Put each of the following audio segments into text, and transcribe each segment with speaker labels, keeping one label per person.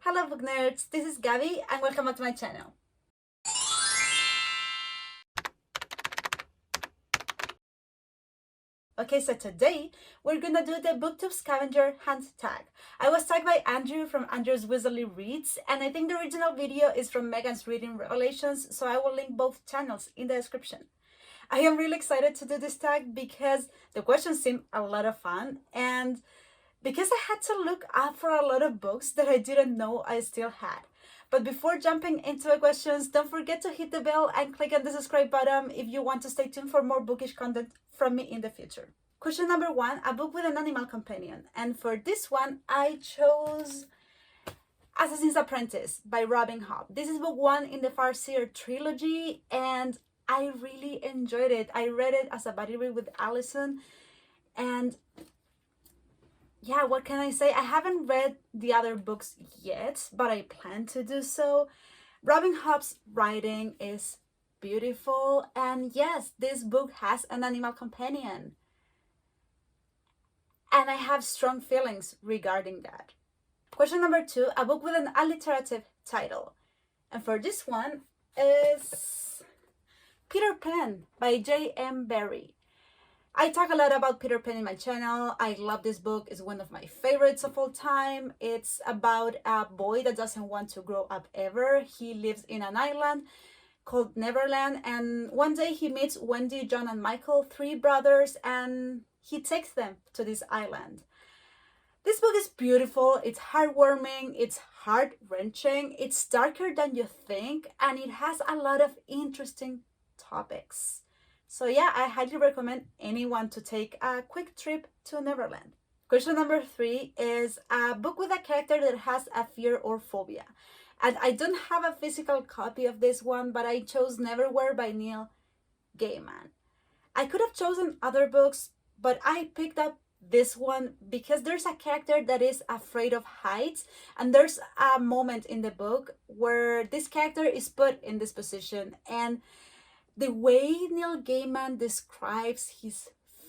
Speaker 1: Hello book nerds, this is Gabby and welcome back to my channel. Okay, so today we're gonna do the Booktube Scavenger hand tag. I was tagged by Andrew from Andrew's Wizardly Reads, and I think the original video is from Megan's Reading Revelations, so I will link both channels in the description. I am really excited to do this tag because the questions seem a lot of fun, and because I had to look up for a lot of books that I didn't know I still had. But before jumping into the questions, don't forget to hit the bell and click on the subscribe button if you want to stay tuned for more bookish content from me in the future. Question number 1, a book with an animal companion. And for this one, I chose Assassin's Apprentice by Robin Hobb. This is book 1 in the Farseer trilogy, and I really enjoyed it. I read it as a buddy read with Allison, and yeah, what can I say? I haven't read the other books yet, but I plan to do so. Robin Hobb's writing is beautiful, and yes, this book has an animal companion. And I have strong feelings regarding that. Question number 2, a book with an alliterative title. And for this one is Peter Pan by J.M. Barrie. I talk a lot about Peter Pan in my channel. I love this book. It's one of my favorites of all time. It's about a boy that doesn't want to grow up ever. He lives in an island called Neverland, and one day he meets Wendy, John, and Michael, 3 brothers, and he takes them to this island. This book is beautiful, it's heartwarming, it's heart-wrenching, it's darker than you think, and it has a lot of interesting topics. So yeah, I highly recommend anyone to take a quick trip to Neverland. Question number 3 is a book with a character that has a fear or phobia. And I don't have a physical copy of this one, but I chose Neverwhere by Neil Gaiman. I could have chosen other books, but I picked up this one because there's a character that is afraid of heights, and there's a moment in the book where this character is put in this position, and the way Neil Gaiman describes his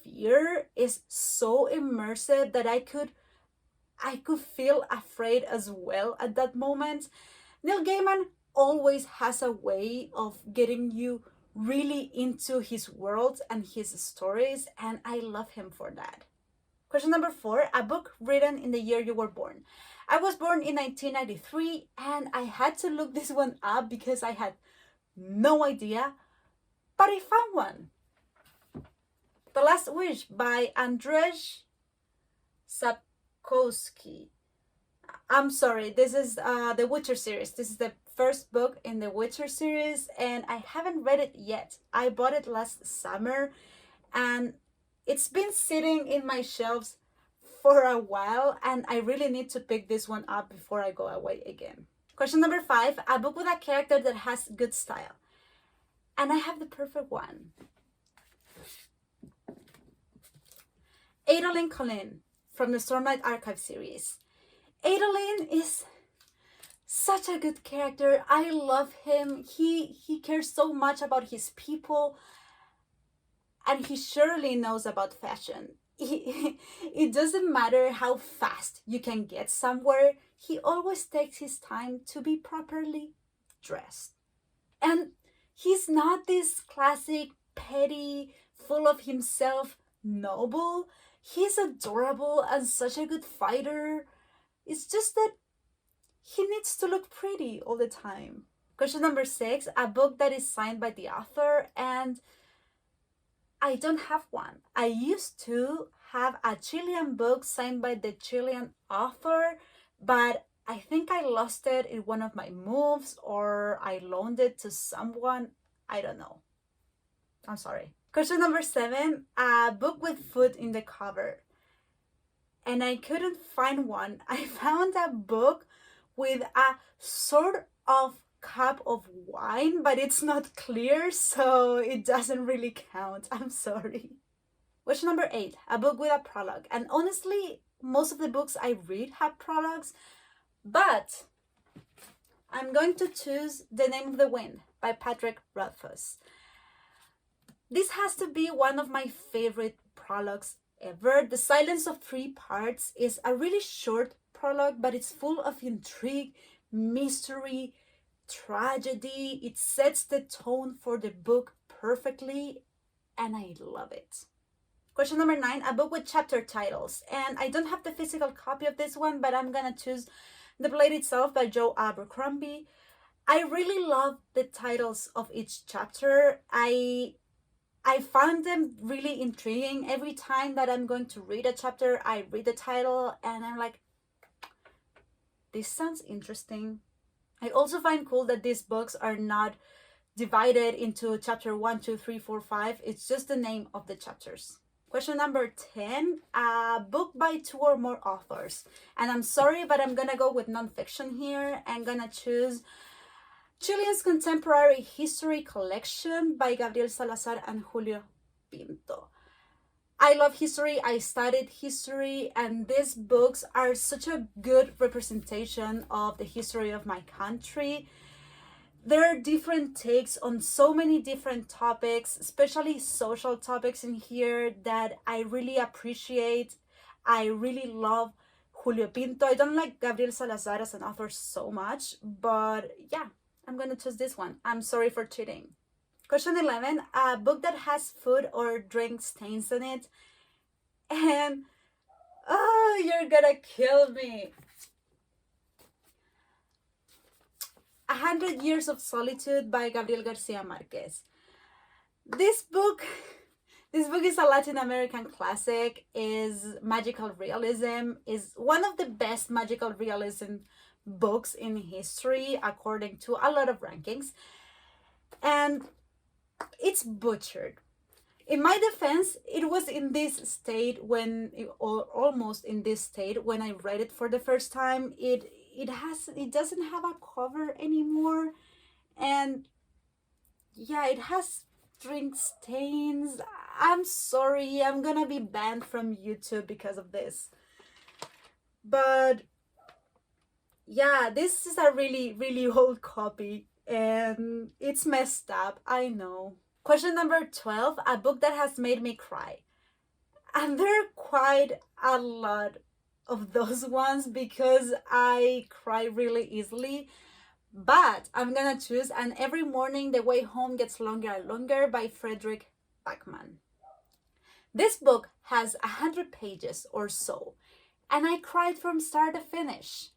Speaker 1: fear is so immersive that I could feel afraid as well at that moment. Neil Gaiman always has a way of getting you really into his world and his stories, and I love him for that. Question number 4, a book written in the year you were born. I was born in 1993, and I had to look this one up because I had no idea, but I found one. The Last Wish by Andrzej Sapkowski. I'm sorry, this is the Witcher series. This is the first book in the Witcher series, and I haven't read it yet. I bought it last summer, and it's been sitting in my shelves for a while, and I really need to pick this one up before I go away again. Question number 5, a book with a character that has good style. And I have the perfect one. Adolin Collin from the Stormlight Archive series. Adolin is such a good character. I love him. He cares so much about his people, and he surely knows about fashion. It doesn't matter how fast you can get somewhere, he always takes his time to be properly dressed. And he's not this classic, petty, full of himself noble. He's adorable and such a good fighter. It's just that he needs to look pretty all the time. Question number 6, a book that is signed by the author, and I don't have one. I used to have a Chilean book signed by the Chilean author, but I think I lost it in one of my moves, or I loaned it to someone. I don't know. I'm sorry. Question number 7, a book with food in the cover. And I couldn't find one. I found a book with a sort of cup of wine, but it's not clear, so it doesn't really count. I'm sorry. Question number 8, a book with a prologue. And honestly, most of the books I read have prologues, but I'm going to choose The Name of the Wind by Patrick Rothfuss. This has to be one of my favorite prologues ever. The Silence of Three Parts is a really short prologue, but it's full of intrigue, mystery, tragedy. It sets the tone for the book perfectly, and I love it. Question number 9, a book with chapter titles. And I don't have the physical copy of this one, but I'm gonna choose The Blade Itself by Joe Abercrombie. I really love the titles of each chapter. I found them really intriguing. Every time that I'm going to read a chapter, I read the title and I'm like, this sounds interesting. I also find cool that these books are not divided into chapter 1, 2, 3, 4, 5. It's just the name of the chapters. Question number 10, a book by 2 or more authors. And I'm sorry, but I'm gonna go with nonfiction here. I'm gonna choose Chilean's Contemporary History Collection by Gabriel Salazar and Julio Pinto. I love history, I studied history, and these books are such a good representation of the history of my country. There are different takes on so many different topics, especially social topics in here that I really appreciate. I really love Julio Pinto. I don't like Gabriel Salazar as an author so much, but yeah, I'm gonna choose this one. I'm sorry for cheating. Question 11, a book that has food or drink stains on it. And, oh, you're gonna kill me. 100 Years of Solitude by Gabriel Garcia Marquez. This book is a Latin American classic, is magical realism, is one of the best magical realism books in history according to a lot of rankings, and it's butchered. In my defense, it was in this state or almost in this state when I read it for the first time. It doesn't have a cover anymore, and yeah, it has drink stains. I'm sorry, I'm gonna be banned from YouTube because of this. But yeah, this is a really old copy and it's messed up, I know. Question number 12, a book that has made me cry. And there are quite a lot of those ones because I cry really easily. But I'm gonna choose And Every Morning the Way Home Gets Longer and Longer by Frederick Backman. This book has 100 pages or so, and I cried from start to finish.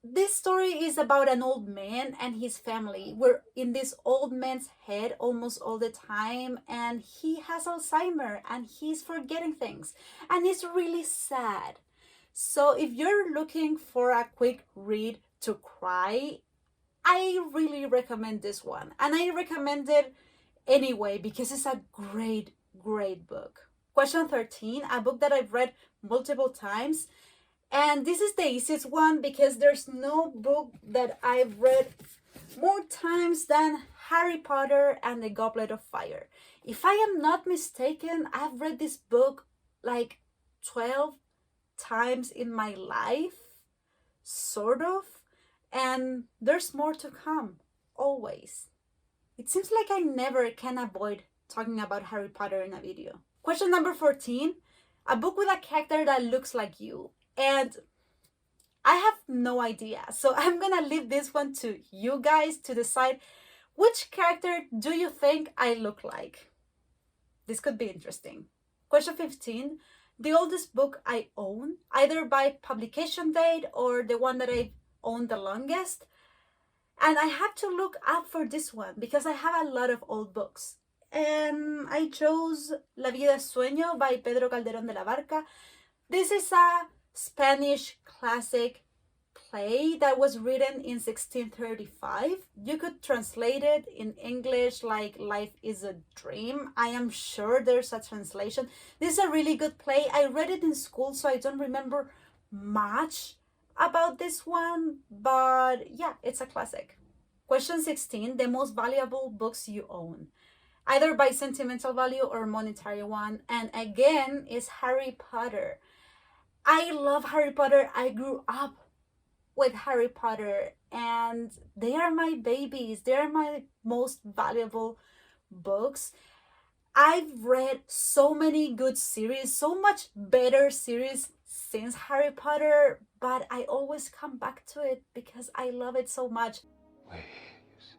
Speaker 1: This story is about an old man and his family. We're in this old man's head almost all the time, and he has Alzheimer and he's forgetting things, and it's really sad. So if you're looking for a quick read to cry, I really recommend this one, and I recommend it anyway because it's a great book. Question 13, a book that I've read multiple times. And this is the easiest one because there's no book that I've read more times than Harry Potter and the Goblet of Fire. If I am not mistaken, I've read this book like 12 times in my life, sort of. And there's more to come, always. It seems like I never can avoid talking about Harry Potter in a video. Question number 14, a book with a character that looks like you. And I have no idea, so I'm gonna leave this one to you guys to decide which character do you think I look like. This could be interesting. Question 15, the oldest book I own, either by publication date or the one that I've owned the longest. And I had to look up for this one because I have a lot of old books. And I chose La Vida es Sueño by Pedro Calderón de la Barca. This is a Spanish classic play that was written in 1635. You could translate it in English like Life is a Dream. I am sure there's a translation. This is a really good play. I read it in school, so I don't remember much about this one, but yeah, it's a classic. Question 16, the most valuable books you own, either by sentimental value or monetary one, and again is Harry Potter. I love Harry Potter. I grew up with Harry Potter and they are my babies. They are my most valuable books. I've read so many good series, so much better series since Harry Potter, but I always come back to it because I love it so much.
Speaker 2: Wait, you see.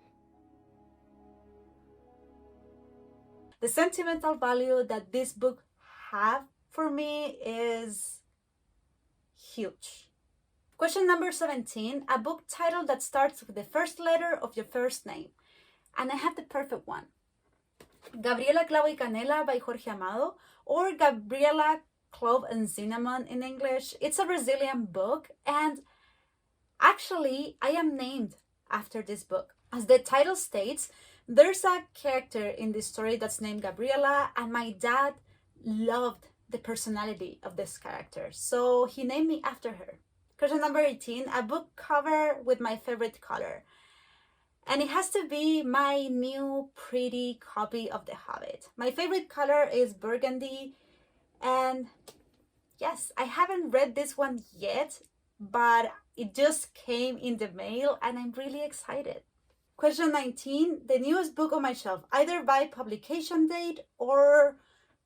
Speaker 1: The sentimental value that this book have for me is huge. Question number 17, a book title that starts with the first letter of your first name. And I have the perfect one. Gabriela Clavo y Canela by Jorge Amado, or Gabriela Clove and Cinnamon in English. It's a Brazilian book, and actually I am named after this book. As the title states, there's a character in this story that's named Gabriela, and my dad loved the personality of this character, so he named me after her. Question number 18, a book cover with my favorite color. And it has to be my new pretty copy of The Hobbit. My favorite color is burgundy, and yes, I haven't read this one yet, but it just came in the mail and I'm really excited. Question 19, the newest book on my shelf, either by publication date or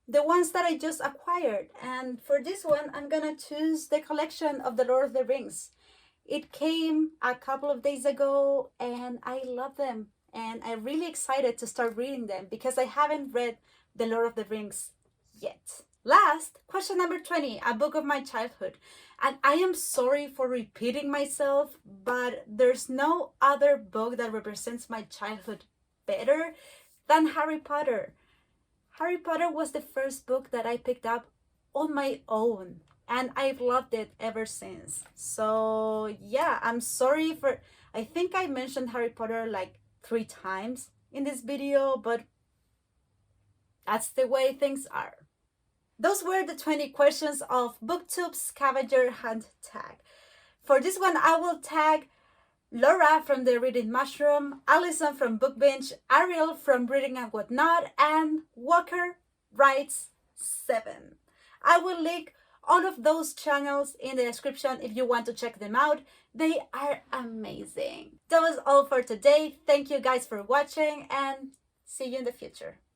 Speaker 1: the ones that I just acquired. And for this one, I'm gonna choose the collection of The Lord of the Rings. It came a couple of days ago and I love them. And I'm really excited to start reading them because I haven't read The Lord of the Rings yet. Last, question number 20, a book of my childhood. And I am sorry for repeating myself, but there's no other book that represents my childhood better than Harry Potter. Harry Potter was the first book that I picked up on my own, and I've loved it ever since. So yeah, I'm sorry for, I think I mentioned Harry Potter like 3 times in this video, but that's the way things are. Those were the 20 questions of Booktube Scavenger Hunt tag. For this one, I will tag Laura from the Reading Mushroom, Allison from Book Binge, Ariel from Reading and Whatnot, and Walker Writes 7. I will link all of those channels in the description if you want to check them out. They are amazing. That was all for today. Thank you guys for watching and see you in the future.